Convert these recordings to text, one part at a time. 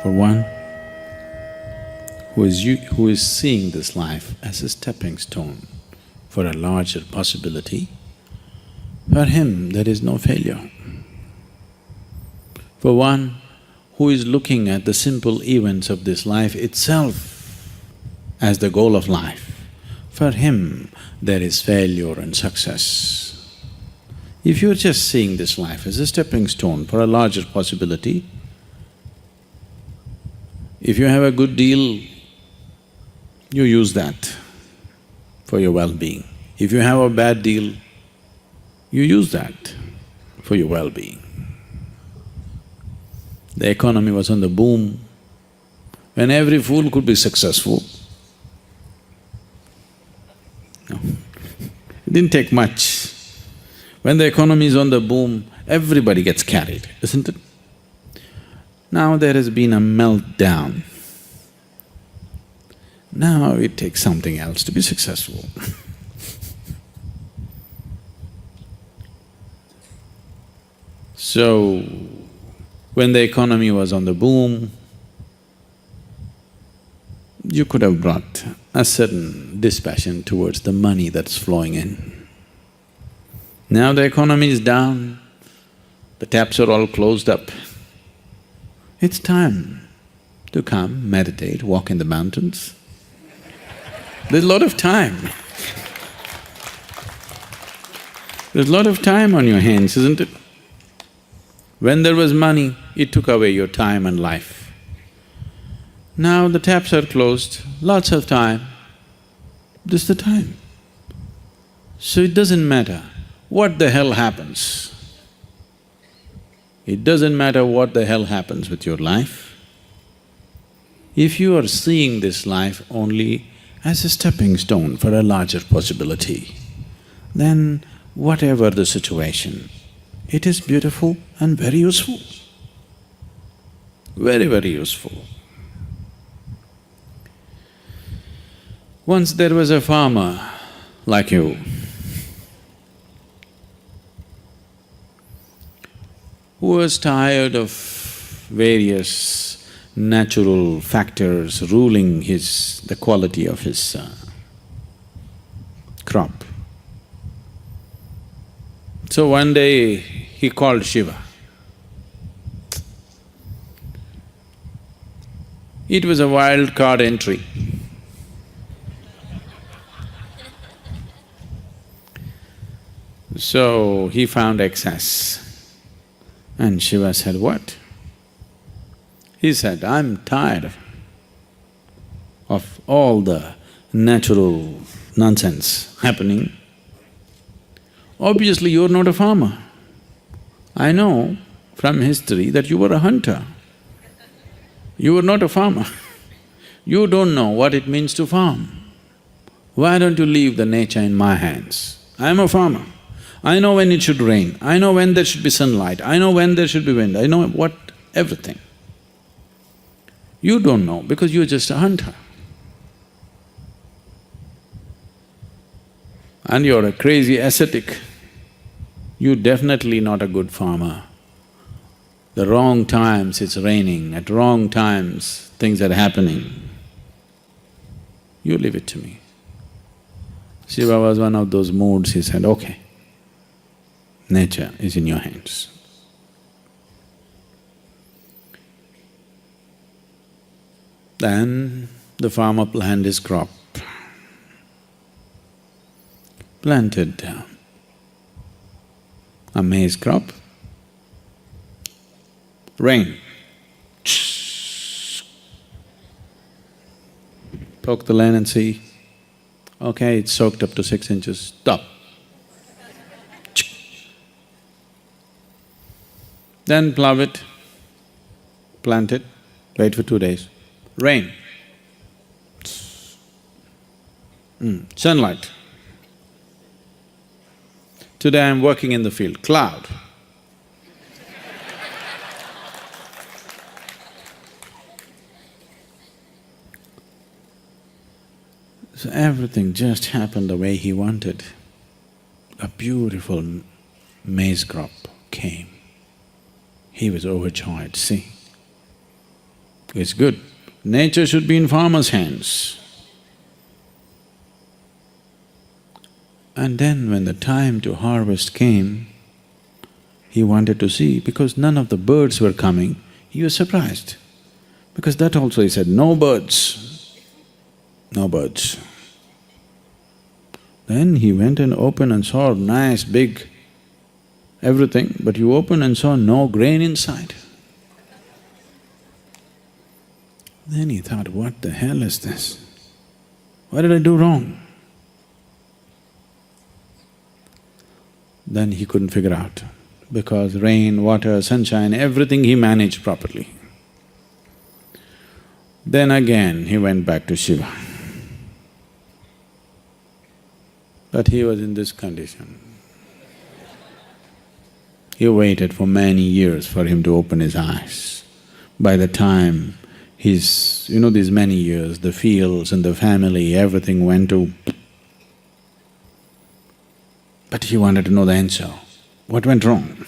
For one who is seeing this life as a stepping stone for a larger possibility, for him there is no failure. For one who is looking at the simple events of this life itself as the goal of life, for him there is failure and success. If you're just seeing this life as a stepping stone for a larger possibility, if you have a good deal, you use that for your well-being. If you have a bad deal, you use that for your well-being. The economy was on the boom, when every fool could be successful. No, it didn't take much. When the economy is on the boom, everybody gets carried, isn't it? Now there has been a meltdown. Now it takes something else to be successful. So, when the economy was on the boom, you could have brought a certain dispassion towards the money that's flowing in. Now the economy is down, the taps are all closed up. It's time to come, meditate, walk in the mountains. There's a lot of time. There's a lot of time on your hands, isn't it? When there was money, it took away your time and life. Now the taps are closed, lots of time, this is the time. So it doesn't matter what the hell happens. It doesn't matter what the hell happens with your life. If you are seeing this life only as a stepping stone for a larger possibility, then whatever the situation, it is beautiful and very useful, very, very useful. Once there was a farmer like you, who was tired of various natural factors ruling the quality of his crop. So one day he called Shiva. It was a wild card entry. So he found excess. And Shiva said, what? He said, I'm tired of all the natural nonsense happening. Obviously, you're not a farmer. I know from history that you were a hunter. You were not a farmer. You don't know what it means to farm. Why don't you leave the nature in my hands? I'm a farmer. I know when it should rain, I know when there should be sunlight, I know when there should be wind, I know everything. You don't know because you're just a hunter. And you're a crazy ascetic. You're definitely not a good farmer. The wrong times it's raining, at wrong times things are happening. You leave it to me. Shiva was one of those moods, he said, okay, nature is in your hands. Then the farmer planned his crop, planted a maize crop, rain, poke the land and see, okay, it's soaked up to 6 inches, stop. Then plough it, plant it, wait for 2 days, rain, sunlight. Today I'm working in the field, cloud. So everything just happened the way he wanted. A beautiful maize crop came. He was overjoyed, see. It's good. Nature should be in farmer's hands. And then when the time to harvest came, he wanted to see, because none of the birds were coming, he was surprised. Because that also he said, no birds, no birds. Then he went and opened and saw nice big everything, but you opened and saw no grain inside. Then he thought, what the hell is this? What did I do wrong? Then he couldn't figure out, because rain, water, sunshine, everything he managed properly. Then again he went back to Shiva. But he was in this condition. He waited for many years for him to open his eyes. By the time these many years, the fields and the family, everything went to… But he wanted to know the answer. What went wrong?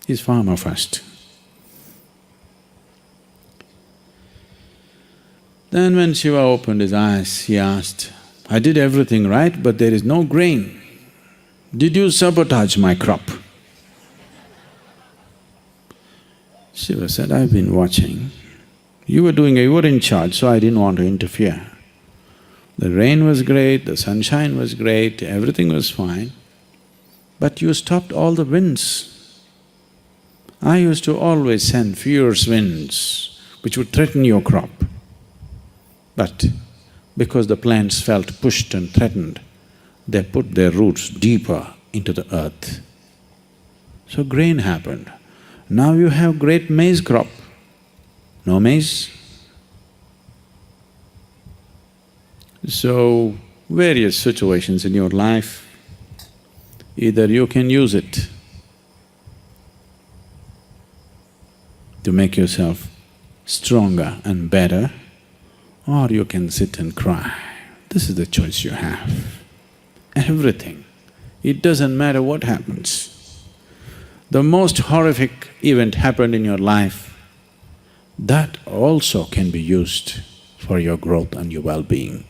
He's farmer first. Then when Shiva opened his eyes, he asked, I did everything right, but there is no grain. Did you sabotage my crop? Shiva said, I've been watching. You were in charge, so I didn't want to interfere. The rain was great, the sunshine was great, everything was fine, but you stopped all the winds. I used to always send fierce winds which would threaten your crop. But because the plants felt pushed and threatened, they put their roots deeper into the earth. So grain happened. Now you have great maize crop. No maize? So, various situations in your life, either you can use it to make yourself stronger and better, or you can sit and cry. This is the choice you have. Everything. It doesn't matter what happens. The most horrific event happened in your life, that also can be used for your growth and your well-being,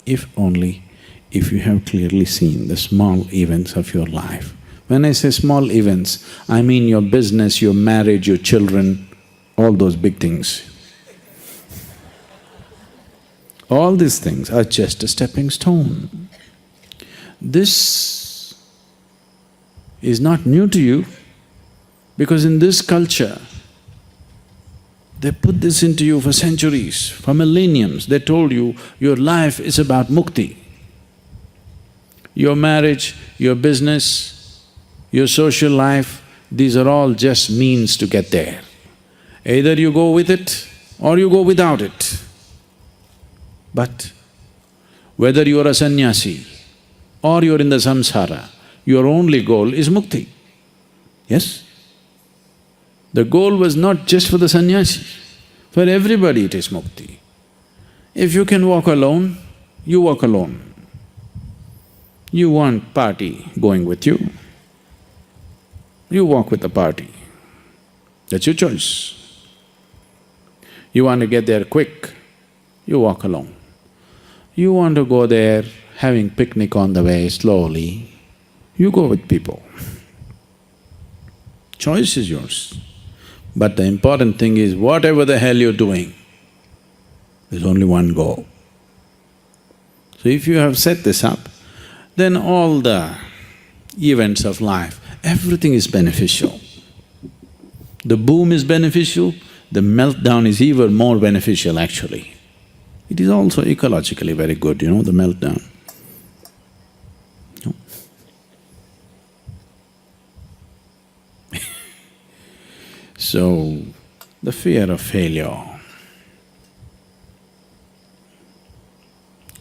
if you have clearly seen the small events of your life. When I say small events, I mean your business, your marriage, your children, all those big things. All these things are just a stepping stone. This is not new to you, because in this culture, they put this into you for centuries, for millenniums. They told you, your life is about mukti. Your marriage, your business, your social life, these are all just means to get there. Either you go with it or you go without it. But whether you are a sannyasi or you're in the samsara, your only goal is mukti. Yes? The goal was not just for the sannyasi, for everybody it is mukti. If you can walk alone, you walk alone. You want party going with you, you walk with the party. That's your choice. You want to get there quick, you walk alone. You want to go there having picnic on the way slowly, you go with people. Choice is yours. But the important thing is, whatever the hell you're doing, there's only one goal. So if you have set this up, then all the events of life, everything is beneficial. The boom is beneficial, the meltdown is even more beneficial actually. It is also ecologically very good, the meltdown. No? So, the fear of failure.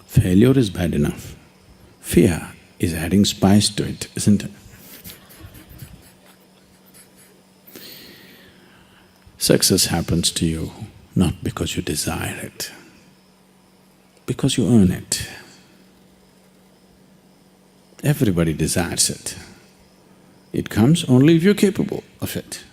Failure is bad enough. Fear is adding spice to it, isn't it? Success happens to you not because you desire it, because you earn it. Everybody desires it. It comes only if you're capable of it.